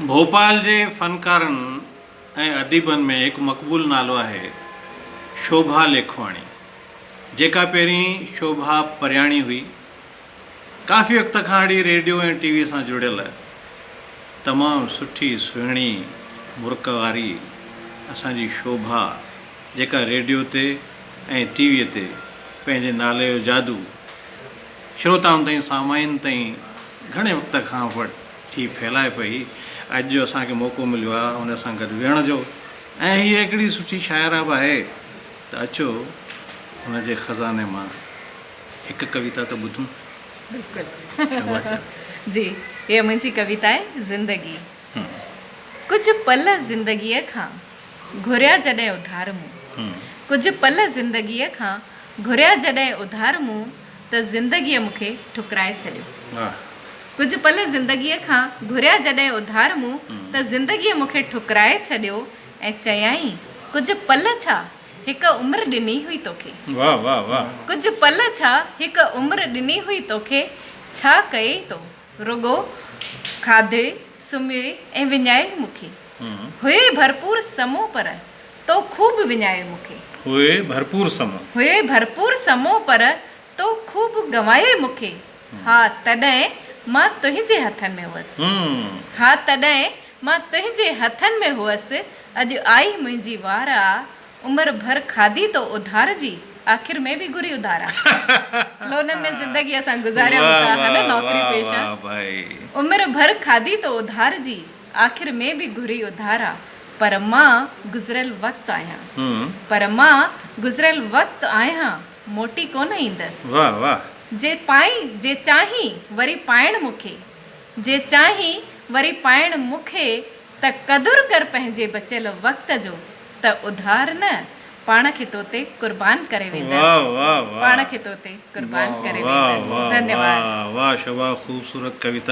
भोपाल जे फ़नकारनि ऐं अदीबनि में हिकु मक़बूल नालो आहे शोभा लेखवाणी, जेका पहिरीं शोभा परियाणी हुई। काफ़ी वक़्त खां अहिड़ी रेडियो ऐं टीवी सां जुड़ियल तमामु सुठी सुहिणी मुर्क वारी असांजी शोभा, जेका रेडियो ते ऐं टीवीअ ते पंहिंजे नाले जो जादू श्रोताउनि ताईं सामाइन ताईं घणे वक़्त खां वठी फैलाए पई। अॼु जो असांखे मौक़ो मिलियो आहे उन सां गॾु विहण जो, ऐं हीअ हिकिड़ी सुठी शाइरा बि आहे। त अचो हुनजे ख़ज़ाने मां हिकु कविता त ॿुधूं। बिल्कुलु जी, ये मुंहिंजी कविता आहे ज़िंदगी। कुझु पल ज़िंदगीअ खां घुरिया जॾहिं उधार मूं, कुझु पल ज़िंदगीअ खां घुरिया जॾहिं उधार मूं, त ज़िंदगीअ मूंखे ठुकराए छॾियो। कुझु पल ज़िंदगीअ खां घुरिया जॾहिं उधार मूं, त ज़िंदगीअ मूंखे ठुकराए छॾियो ऐं चयाईं कुझु पल छा हिकु उमिरि ॾिनी हुई तोखे। वाह वाह वाह। कुझु पल छा हिकु उमिरि ॾिनी हुई तोखे, छा कई तो रुगो खाधे सुम्हे ऐं विञाए मूंखे। हुए भरपूर समो पर तो खूब विञाए मूंखे। हुए भरपूर समो, हुए भरपूर समो पर तो खूब गवाए मूंखे। हा तॾहिं मां तुंहिंजे हथनि में हुअसि। हा तॾहिं मां तुंहिंजे हथनि में हुअसि। अॼु आई मुंहिंजी वार आ, उमिरि भर खाधी तो उधार जी, आख़िर में बि घुरी उधारा। लोननि में ज़िंदगी असां गुज़ारिया था, है न, नौकरी पेशा। उमिरि भर खाधी तो उधार जी, आख़िर में बि घुरी उधारा। पर मां गुज़िरियल वक़्तु आहियां, पर मां गुज़िरियल वक़्तु आहियां, मोटी कोन ईंदसि। वाह वाह। जे चाहीं वरी पाइण मूंखे, जे चाहीं वरी पाइण मूंखे, त क़दुरु कर पंहिंजे बचियल वक़्त जो, त उधार न पाण खे तो ते कुर्बान करे वेंदसि। पाण खे तो ते कुर्बान करे वेंदसि। धन्यवाद। वाह शोभा, ख़ूबसूरत कविता।